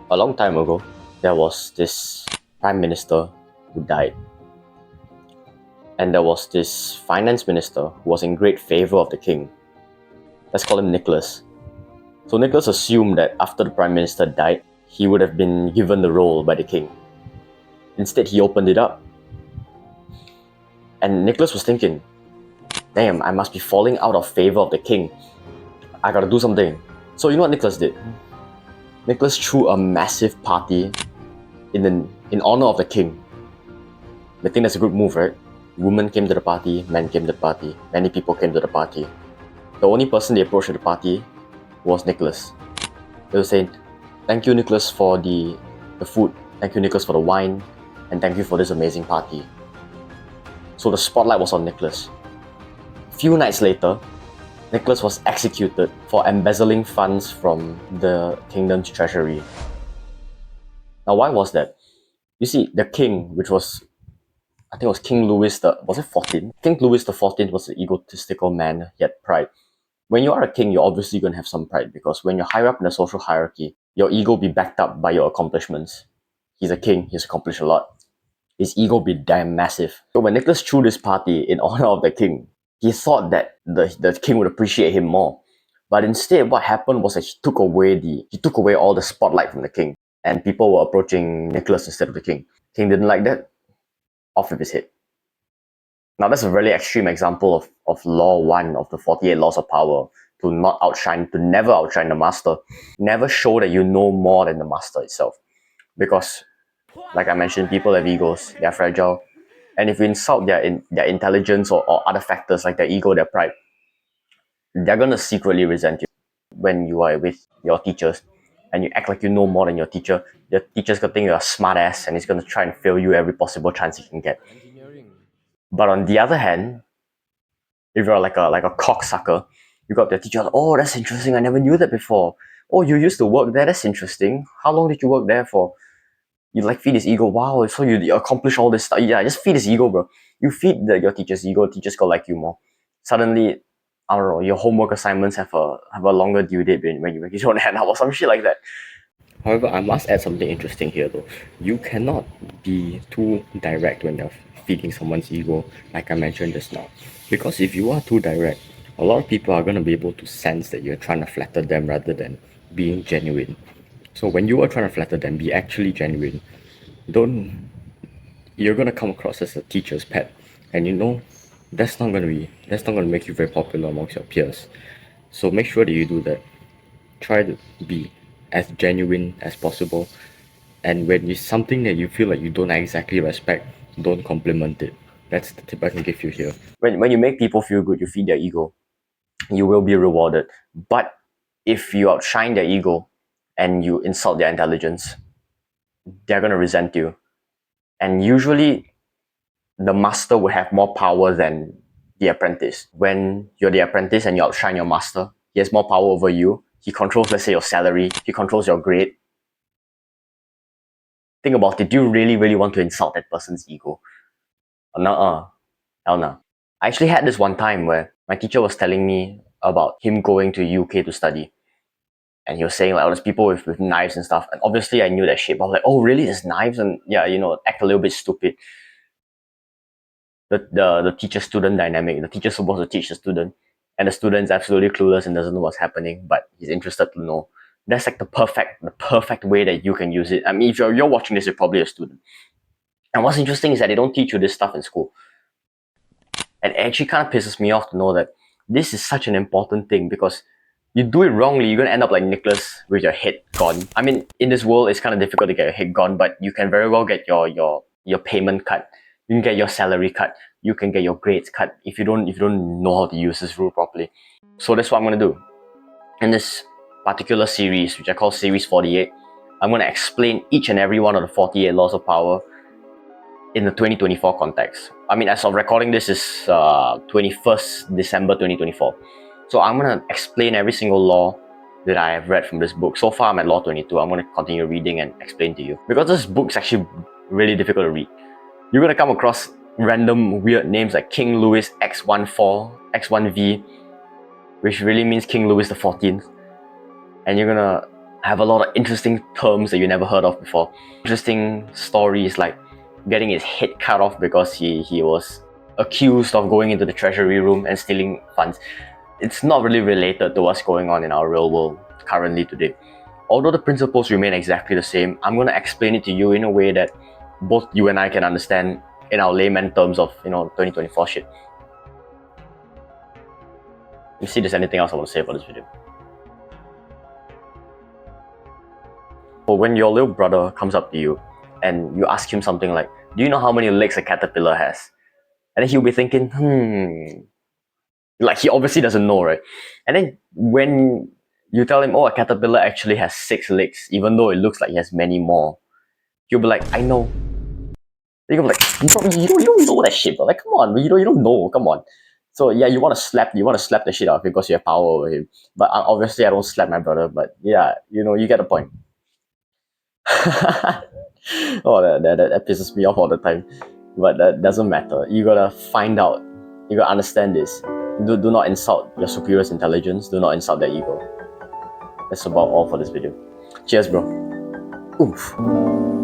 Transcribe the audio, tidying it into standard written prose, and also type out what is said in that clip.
A long time ago, there was this prime minister who died. And there was this finance minister who was in great favor of the king. Let's call him Nicholas. So Nicholas assumed that after the prime minister died, he would have been given the role by the king. Instead, he opened it up. And Nicholas was thinking, damn, I must be falling out of favor of the king. I gotta do something. So you know what Nicholas did? Nicholas threw a massive party in honor of the king. I think that's a good move, right? Women came to the party, men came to the party, many people came to the party. The only person they approached at the party was Nicholas. They were saying, thank you Nicholas for the food, thank you Nicholas for the wine, and thank you for this amazing party. So the spotlight was on Nicholas. A few nights later, Nicholas was executed for embezzling funds from the kingdom's treasury. Now why was that? You see, the king, which was, I think it was King Louis was it 14? King Louis the 14th was an egotistical man, he had pride. When you are a king, you're obviously going to have some pride because when you're higher up in the social hierarchy, your ego will be backed up by your accomplishments. He's a king, he's accomplished a lot. His ego will be damn massive. So when Nicholas threw this party in honor of the king, he thought that the king would appreciate him more. But instead, what happened was that he took away all the spotlight from the king, and people were approaching Nicholas instead of the king. King didn't like that. Off with his head. Now that's a really extreme example of law 1 of the 48 laws of power, to never outshine the master. Never show that you know more than the master itself. Because, like I mentioned, people have egos, they're fragile. And if you insult their intelligence or other factors like their ego, their pride, they're going to secretly resent you. When you are with your teachers and you act like you know more than your teacher's going to think you're a smart ass and he's going to try and fail you every possible chance he can get. But on the other hand, if you're like a cocksucker, you got the teacher, oh, that's interesting, I never knew that before. Oh, you used to work there, that's interesting. How long did you work there for? You like feed his ego, wow, so you accomplish all this stuff. Yeah, just feed his ego, bro. You feed your teacher's ego, teachers go like you more. Suddenly, I don't know, your homework assignments have a longer due date when you don't hand out or some shit like that. However, I must add something interesting here though. You cannot be too direct when you're feeding someone's ego, like I mentioned just now. Because if you are too direct, a lot of people are going to be able to sense that you're trying to flatter them rather than being genuine. So when you are trying to flatter them, be actually genuine. You're going to come across as a teacher's pet. And you know, that's not going to make you very popular amongst your peers. So make sure that you do that. Try to be as genuine as possible, and when it's something that you feel like you don't exactly respect, don't compliment it. That's the tip I can give you here. When you make people feel good, you feed their ego, you will be rewarded. But if you outshine their ego and you insult their intelligence, they're going to resent you. And usually the master will have more power than the apprentice. When you're the apprentice and you outshine your master, he has more power over you. He controls, let's say, your salary. He controls your grade. Think about it. Do you really, really want to insult that person's ego? Nuh-uh. Hell no. I actually had this one time where my teacher was telling me about him going to UK to study. And he was saying like, oh, there's people with knives and stuff. And obviously I knew that shit. But I was like, oh, really? There's knives? And yeah, act a little bit stupid. The teacher-student dynamic. The teacher's supposed to teach the student. And the student's absolutely clueless and doesn't know what's happening. But he's interested to know. That's like the perfect way that you can use it. I mean, if you're watching this, you're probably a student. And what's interesting is that they don't teach you this stuff in school. And it actually kind of pisses me off to know that this is such an important thing, because you do it wrongly, you're going to end up like Nicholas with your head gone. I mean, in this world, it's kind of difficult to get your head gone, but you can very well get your payment cut. You can get your salary cut. You can get your grades cut if you don't know how to use this rule properly. So that's what I'm going to do. In this particular series, which I call Series 48, I'm going to explain each and every one of the 48 laws of power in the 2024 context. I mean, as of recording this is 21st December 2024. So I'm going to explain every single law that I have read from this book. So far I'm at law 22. I'm going to continue reading and explain to you. Because this book's actually really difficult to read. You're going to come across random weird names like King Louis X14, X1V, which really means King Louis the 14th. And you're going to I have a lot of interesting terms that you never heard of before. Interesting stories like getting his head cut off because he was accused of going into the treasury room and stealing funds. It's not really related to what's going on in our real world currently today. Although the principles remain exactly the same, I'm going to explain it to you in a way that both you and I can understand in our layman terms of 2024 shit. Let me see if there's anything else I want to say about this video. But when your little brother comes up to you and you ask him something like, do you know how many legs a caterpillar has? And then he'll be thinking, like he obviously doesn't know, right? And then when you tell him, oh, a caterpillar actually has 6 legs, even though it looks like he has many more, he'll be like, I know. You're like, bro, you don't know that shit, bro. Like, come on, you don't know. Come on. So yeah, you want to slap the shit out of him because you have power over him. But obviously, I don't slap my brother. But yeah, you get the point. Oh, that pisses me off all the time. But that doesn't matter. You gotta find out. You gotta understand this. Do not insult your superior's intelligence. Do not insult their ego. That's about all for this video. Cheers, bro. Oof.